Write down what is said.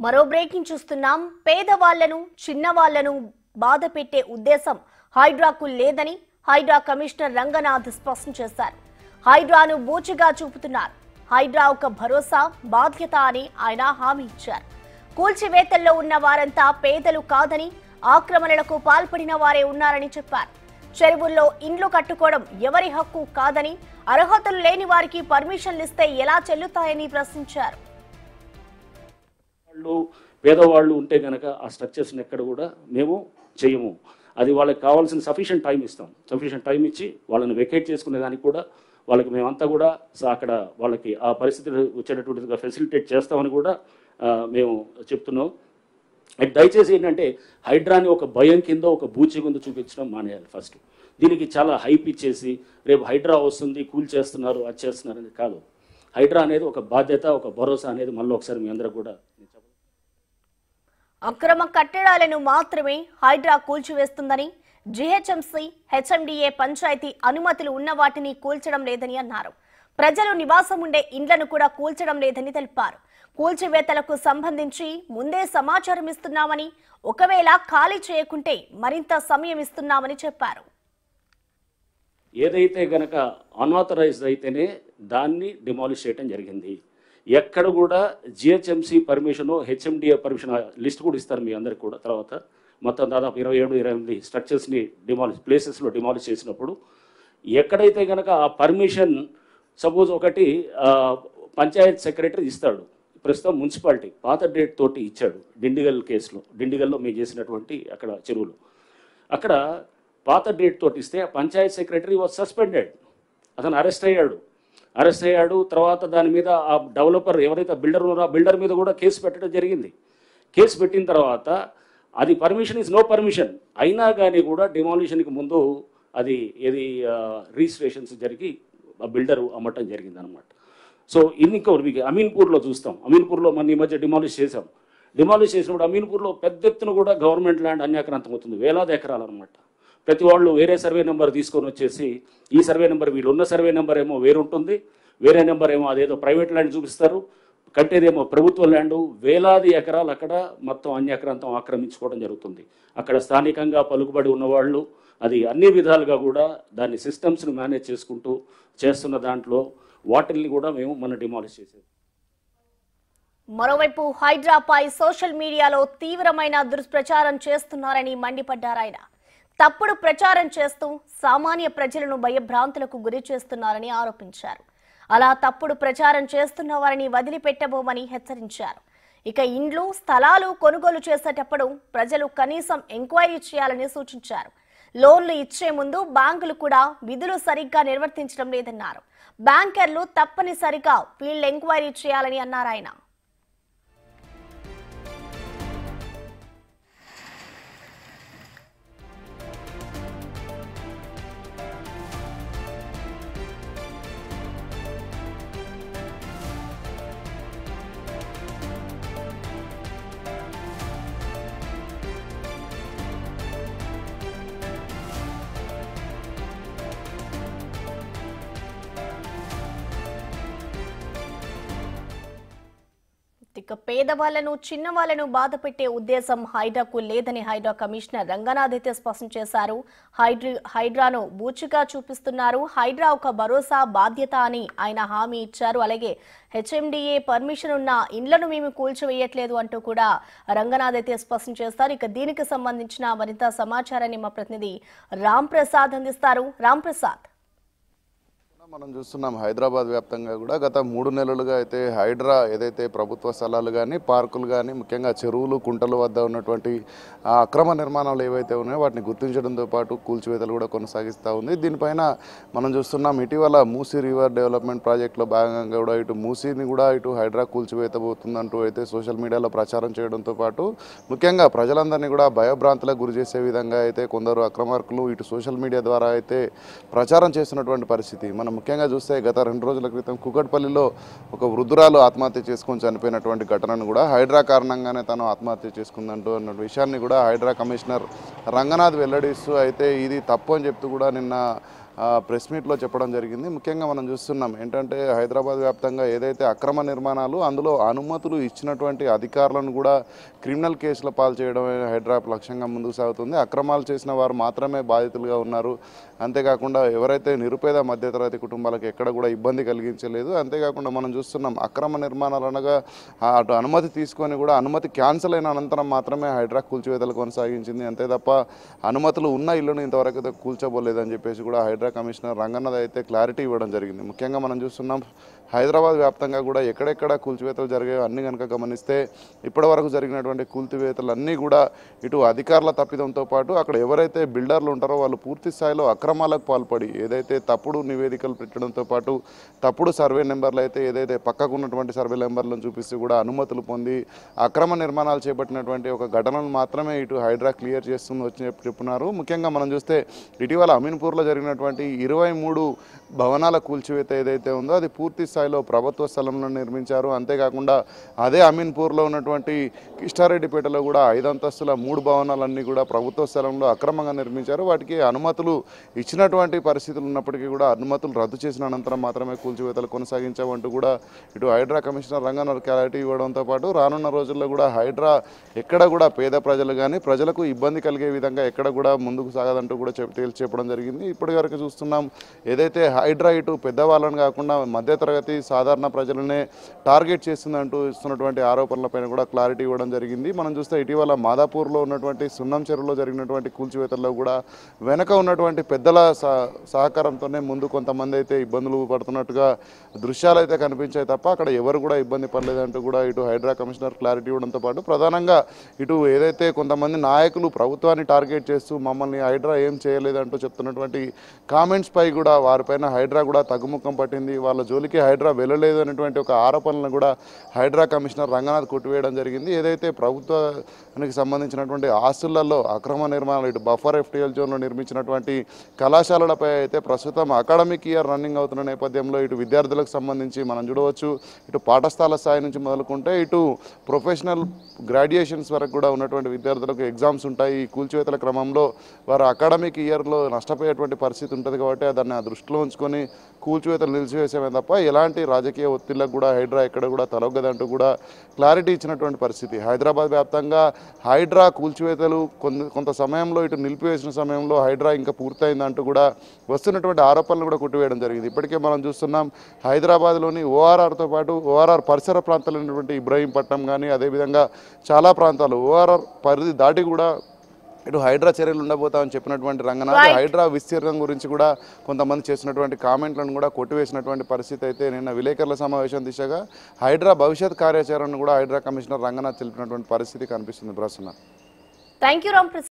మరో బ్రేకింగ్ చూస్తున్నాం. పేదవాళ్లను చిన్నవాళ్లను బాధ పెట్టే ఉద్దేశం హైడ్రాకు లేదని హైడ్రా కమిషనర్ రంగనాథ్ స్పష్టం చేశారు. హైడ్రాను బూచిగా చూపుతున్నారు. హైడ్రా ఒక భరోసా బాధ్యత అని ఆయన హామీ ఇచ్చారు. కూల్చివేతల్లో ఉన్న వారంతా పేదలు కాదని, ఆక్రమణలకు పాల్పడిన వారే ఉన్నారని చెప్పారు. చెరువుల్లో ఇండ్లు కట్టుకోవడం ఎవరి హక్కు కాదని, అర్హతలు లేని వారికి పర్మిషన్లు ఇస్తే ఎలా చెల్లుతాయని ప్రశ్నించారు. పేదవాళ్ళు ఉంటే గనక ఆ స్ట్రక్చర్స్ని ఎక్కడ కూడా మేము చేయము. అది వాళ్ళకి కావాల్సిన సఫిషియంట్ టైం ఇస్తాం. సఫిషియంట్ టైం ఇచ్చి వాళ్ళని వెకేట్ చేసుకునే దానికి కూడా వాళ్ళకి మేమంతా కూడా అక్కడ వాళ్ళకి ఆ పరిస్థితులు వచ్చేటటువంటిగా ఫెసిలిటేట్ చేస్తామని కూడా మేము చెప్తున్నాం. దయచేసి ఏంటంటే హైడ్రాని ఒక భయం కింద ఒక బూచి కింద చూపించడం మానేయాలి. ఫస్ట్ దీనికి చాలా హైప్ ఇచ్చేసి రేపు హైడ్రా వస్తుంది కూల్ చేస్తున్నారు అది చేస్తున్నారు అనేది కాదు. హైడ్రా అనేది ఒక బాధ్యత, ఒక భరోసా అనేది మళ్ళీ ఒకసారి మీ అందరూ కూడా. అక్రమ కట్టడాలను మాత్రమే హైడ్రా కూల్చివేస్తుందని, జీహెచ్ఎంసీ, హెచ్ఎండిఏ పంచాయతీ అనుమతులు ఉన్న వాటిని కూల్చడం లేదని అన్నారు. ప్రజలు నివాసం ఉండే ఇండ్లను కూడా కూల్చడం లేదని తెలిపారు. కూల్చివేతలకు సంబంధించి ముందే సమాచారం ఇస్తున్నామని, ఒకవేళ ఖాళీ చేయకుంటే మరింత సమయం ఇస్తున్నామని చెప్పారు. ఏదైతే గనక అన్ఆథరైజ్డ్ అయితేనే దాన్ని డిమాలిష్ చేయడం జరిగింది. ఎక్కడ కూడా GHMC permission, HMDA permission list కూడా ఇస్తారు మీ అందరికి కూడా. తర్వాత మొత్తం దాదాపు 27-28 స్ట్రక్చర్స్ని ప్లేసెస్లో డిమాలిష్ చేసినప్పుడు ఎక్కడైతే కనుక ఆ పర్మిషన్ సపోజ్ ఒకటి పంచాయత్ సెక్రటరీ ఇస్తాడు. ప్రస్తుతం మున్సిపాలిటీ పాత డేట్ తోటి ఇచ్చాడు. డిండిగల్ కేసులో, డిండిగల్లో మేము చేసినటువంటి అక్కడ చెరువులు, అక్కడ పాత డేట్ తోటి ఇస్తే పంచాయత్ సెక్రటరీ వాజ్ సస్పెండెడ్. అతను అరెస్ట్ అయ్యాడు. తర్వాత దాని మీద ఆ డెవలపర్ ఎవరైతే బిల్డర్ ఉన్నారో ఆ బిల్డర్ మీద కూడా కేసు పెట్టడం జరిగింది. కేసు పెట్టిన తర్వాత అది పర్మిషన్ ఈజ్ నో పర్మిషన్ అయినా కానీ కూడా డిమాలిషన్కి ముందు అది ఏది రిజిస్ట్రేషన్స్ జరిగి ఆ బిల్డరు అమ్మటం జరిగింది అనమాట. సో ఇంకోటి మీకు అమీన్పూర్లో చూస్తాం. అమీన్పూర్లో మన ఈ మధ్య డిమాలిష్ చేసాం. డిమాలిష్ చేసినప్పుడు అమీన్పూర్లో పెద్ద ఎత్తున కూడా గవర్నమెంట్ ల్యాండ్ అన్యాక్రాంతం అవుతుంది. వేలాది ఎకరాలు అనమాట. ప్రతి వాళ్ళు వేరే సర్వే నెంబర్ తీసుకొని వచ్చేసి ఈ సర్వే నెంబర్ వీళ్ళు ఉన్న సర్వే నెంబర్ ఏమో వేరుంటుంది, వేరే నెంబర్ ఏమో అదేదో ప్రైవేట్ ల్యాండ్ చూపిస్తారు, కట్టేదేమో ప్రభుత్వ ల్యాండు. వేలాది ఎకరాలు అక్కడ మొత్తం అన్యాక్రాంతం ఆక్రమించుకోవడం జరుగుతుంది. అక్కడ స్థానికంగా పలుకుబడి ఉన్నవాళ్ళు అది అన్ని విధాలుగా కూడా దాన్ని సిస్టమ్స్ని మేనేజ్ చేసుకుంటూ చేస్తున్న దాంట్లో వాటిల్ని కూడా మేము మన డిమాలిష్ చేసేది. మరోవైపు హైడ్రాపై సోషల్ మీడియాలో తీవ్రమైన దుష్ప్రచారం చేస్తున్నారని మండిపడ్డారు ఆయన. తప్పుడు ప్రచారం చేస్తూ సామాన్య ప్రజలను భయభ్రాంతులకు గురి చేస్తున్నారని ఆరోపించారు. అలా తప్పుడు ప్రచారం చేస్తున్న వారిని వదిలిపెట్టబోమని హెచ్చరించారు. ఇక ఇండ్లు, స్థలాలు కొనుగోలు చేసేటప్పుడు ప్రజలు కనీసం ఎంక్వైరీ చేయాలని సూచించారు. లోన్లు ఇచ్చే ముందు బ్యాంకులు కూడా విధులు సరిగ్గా నిర్వర్తించడం లేదన్నారు. బ్యాంకర్లు తప్పనిసరిగా ఫీల్డ్ ఎంక్వైరీ చేయాలని అన్నారు ఆయన. ఇక పేదవాళ్లను, చిన్నవాళ్లను బాధ పెట్టే ఉద్దేశం హైడ్రాకు లేదని హైడ్రా కమిషనర్ రంగనాథ్ అయితే స్పష్టం చేశారు. హైడ్రాను బూచిగా చూపిస్తున్నారు. హైడ్రా ఒక భరోసా బాధ్యత అని ఆయన హామీ ఇచ్చారు. అలాగే హెచ్ఎండిఏ పర్మిషన్ ఉన్న ఇండ్లను మేము కూల్చివేయట్లేదు అంటూ కూడా రంగనాథ్ అయితే స్పష్టం చేస్తారు. ఇక దీనికి సంబంధించిన మరింత సమాచారాన్ని మా ప్రతినిధి రామ్ ప్రసాద్ అందిస్తారు. రామ్ ప్రసాద్, మనం చూస్తున్నాం హైదరాబాద్ వ్యాప్తంగా కూడా గత 3 నెలలుగా అయితే హైడ్రా ఏదైతే ప్రభుత్వ స్థలాలు కానీ, పార్కులు కానీ, ముఖ్యంగా చెరువులు, కుంటల వద్ద ఉన్నటువంటి అక్రమ నిర్మాణాలు ఏవైతే ఉన్నాయో వాటిని గుర్తించడంతో పాటు కూల్చివేతలు కూడా కొనసాగిస్తూ ఉంది. దీనిపైన మనం చూస్తున్నాం ఇటీవల మూసీ రివర్ డెవలప్మెంట్ ప్రాజెక్టులో భాగంగా కూడా ఇటు మూసీని కూడా ఇటు హైడ్రా కూల్చివేతబోతుందంటూ అయితే సోషల్ మీడియాలో ప్రచారం చేయడంతో పాటు ముఖ్యంగా ప్రజలందరినీ కూడా భయభ్రాంతులకు గురి చేసే విధంగా అయితే కొందరు అక్రమార్కులు ఇటు సోషల్ మీడియా ద్వారా అయితే ప్రచారం చేస్తున్నటువంటి పరిస్థితి. మనం ముఖ్యంగా చూస్తే గత 2 రోజుల క్రితం కుకట్పల్లిలో ఒక వృద్ధురాలు ఆత్మహత్య చేసుకొని చనిపోయినటువంటి ఘటనను కూడా హైడ్రా కారణంగానే తను ఆత్మహత్య చేసుకుందంటూ అన్న విషయాన్ని కూడా హైడ్రా కమిషనర్ రంగనాథ్ వెల్లడిస్తూ అయితే ఇది తప్పు అని చెప్తూ కూడా నిన్న ప్రెస్ మీట్లో చెప్పడం జరిగింది. ముఖ్యంగా మనం చూస్తున్నాం ఏంటంటే హైదరాబాద్ వ్యాప్తంగా ఏదైతే అక్రమ నిర్మాణాలు అందులో అనుమతులు ఇచ్చినటువంటి అధికారులను కూడా క్రిమినల్ కేసుల పాలు చేయడమే హైడ్రా లక్ష్యంగా ముందుకు సాగుతుంది. అక్రమాలు చేసిన వారు మాత్రమే బాధితులుగా ఉన్నారు. అంతేకాకుండా ఎవరైతే నిరుపేద మధ్యతరగతి కుటుంబాలకు ఎక్కడ కూడా ఇబ్బంది కలిగించలేదు. అంతేకాకుండా మనం చూస్తున్నాం అక్రమ నిర్మాణాలు అనగా అటు అనుమతి తీసుకొని కూడా అనుమతి క్యాన్సిల్ అయిన అనంతరం మాత్రమే హైడ్రా కూల్చివేతలు కొనసాగించింది. అంతే తప్ప అనుమతులు ఉన్న ఇళ్లను ఇంతవరకు అయితే కూల్చబోలేదని చెప్పేసి కూడా హైడ్రా కమిషనర్ రంగన్నది అయితే క్లారిటీ ఇవ్వడం జరిగింది. ముఖ్యంగా మనం చూస్తున్నాం హైదరాబాద్ వ్యాప్తంగా కూడా ఎక్కడెక్కడ కూల్చివేతలు జరిగాయో అన్ని కనుక గమనిస్తే ఇప్పటివరకు జరిగినటువంటి కూల్చివేతలు అన్నీ కూడా ఇటు అధికారుల తప్పిదంతో పాటు అక్కడ ఎవరైతే బిల్డర్లు ఉంటారో వాళ్ళు పూర్తి స్థాయిలో అక్రమాలకు పాల్పడి ఏదైతే తప్పుడు నివేదికలు పెట్టడంతో పాటు తప్పుడు సర్వే నెంబర్లు అయితే ఏదైతే పక్కకు ఉన్నటువంటి సర్వే నెంబర్లను చూపిస్తూ కూడా అనుమతులు పొంది అక్రమ నిర్మాణాలు చేపట్టినటువంటి ఒక ఘటనను మాత్రమే ఇటు హైడ్రా క్లియర్ చేస్తుంది వచ్చి చెప్పున్నారు. ముఖ్యంగా మనం చూస్తే ఇటీవల అమీన్పూర్లో జరిగినటువంటి 23 భవనాల కూల్చివేత ఏదైతే ఉందో అది పూర్తి స్థాయిలో ప్రభుత్వ స్థలంలో నిర్మించారు. అంతేకాకుండా అదే అమీన్పూర్లో ఉన్నటువంటి కిష్టారెడ్డిపేటలో కూడా 5 అంతస్తుల 3 భవనాలన్నీ కూడా ప్రభుత్వ స్థలంలో అక్రమంగా నిర్మించారు. వాటికి అనుమతులు ఇచ్చినటువంటి పరిస్థితులు ఉన్నప్పటికీ కూడా అనుమతులు రద్దు చేసిన అనంతరం మాత్రమే కూల్చివేతలు కొనసాగించామంటూ కూడా ఇటు హైడ్రా కమిషనర్ రంగన్న క్లారిటీ ఇవ్వడంతో పాటు రానున్న రోజుల్లో కూడా హైడ్రా ఎక్కడ కూడా పేద ప్రజలు కానీ ప్రజలకు ఇబ్బంది కలిగే విధంగా ఎక్కడ కూడా ముందుకు సాగదంటూ కూడా తేల్చి చెప్పడం జరిగింది. ఇప్పటి వరకు చూస్తున్నాం ఏదైతే హైడ్రా ఇటు పెద్దవాళ్ళని కాకుండా మధ్యతరగతి సాధారణ ప్రజలనే టార్గెట్ చేస్తుందంటూ ఇస్తున్నటువంటి ఆరోపణలపైన కూడా క్లారిటీ ఇవ్వడం జరిగింది. మనం చూస్తే ఇటీవల మాదాపూర్లో ఉన్నటువంటి సున్నం చెరువులో జరిగినటువంటి కూల్చివేతల్లో కూడా వెనక ఉన్నటువంటి పెద్దల సహకారంతోనే ముందు కొంతమంది అయితే ఇబ్బందులు పడుతున్నట్టుగా దృశ్యాలు అయితే కనిపించాయి తప్ప అక్కడ ఎవరు కూడా ఇబ్బంది పడలేదంటూ కూడా ఇటు హైడ్రా కమిషనర్ క్లారిటీ ఇవ్వడంతో పాటు ప్రధానంగా ఇటు ఏదైతే కొంతమంది నాయకులు ప్రభుత్వాన్ని టార్గెట్ చేస్తూ మమ్మల్ని హైడ్రా ఏం చేయలేదంటూ చెప్తున్నటువంటి కామెంట్స్ పై కూడా వారిపైన హైడ్రా కూడా తగ్గుముఖం పట్టింది. వాళ్ళ జోలికి హైడ్రా వెళ్ళలేదు అనేటువంటి ఒక ఆరోపణలను కూడా హైడ్రా కమిషనర్ రంగనాథ్ కొట్టివేయడం జరిగింది. ఏదైతే ప్రభుత్వానికి సంబంధించినటువంటి ఆస్తులలో అక్రమ నిర్మాణాలు ఇటు బఫర్ ఎఫ్టీఎల్ జోన్లో నిర్మించినటువంటి కళాశాలలపై అయితే ప్రస్తుతం అకాడమిక్ ఇయర్ రన్నింగ్ అవుతున్న నేపథ్యంలో ఇటు విద్యార్థులకు సంబంధించి మనం చూడవచ్చు ఇటు పాఠశాల స్థాయి నుంచి మొదలుకుంటే ఇటు ప్రొఫెషనల్ గ్రాడ్యుయేషన్స్ వరకు కూడా ఉన్నటువంటి విద్యార్థులకు ఎగ్జామ్స్ ఉంటాయి. ఈ కూల్చివేతల క్రమంలో వారు అకాడమిక్ ఇయర్లో నష్టపోయేటువంటి పరిస్థితి ఉంటుంది కాబట్టి దాన్ని దృష్టిలో ఉంచుకొని కూల్చివేతలు నిలిచివేసేమే తప్ప ఎలాంటి రాజకీయ ఒత్తిళ్లకు కూడా హైడ్రా ఎక్కడ కూడా తలొగ్గదంటూ కూడా క్లారిటీ ఇచ్చినటువంటి పరిస్థితి. హైదరాబాద్ వ్యాప్తంగా హైడ్రా కూల్చివేతలు కొంత సమయంలో ఇటు నిలిపివేసిన సమయంలో హైడ్రా ఇంకా పూర్తయిందంటూ కూడా వస్తున్నటువంటి ఆరోపణలు కూడా కొట్టివేయడం జరిగింది. ఇప్పటికే మనం చూస్తున్నాం హైదరాబాద్లోని ఓఆర్ఆర్తో పాటు ఓఆర్ఆర్ పరిసర ప్రాంతాలైనటువంటి ఇబ్రహీంపట్నం కానీ అదేవిధంగా చాలా ప్రాంతాలు ఓఆర్ఆర్ పరిధి దాటి కూడా ఇటు హైడ్రా చర్యలు ఉండబోతామని చెప్పినటువంటి రంగనాథ్ హైడ్రా విస్తీర్ణం గురించి కూడా కొంతమంది చేసినటువంటి కామెంట్లను కూడా కొట్టివేసినటువంటి పరిస్థితి అయితే నిన్న విలేకరుల సమావేశం దిశగా హైడ్రా భవిష్యత్ కార్యాచరణను కూడా హైడ్రా కమిషనర్ రంగనాథ్ తెలిపినటువంటి పరిస్థితి కనిపిస్తుంది. ప్రసన్న. Thank you Ram.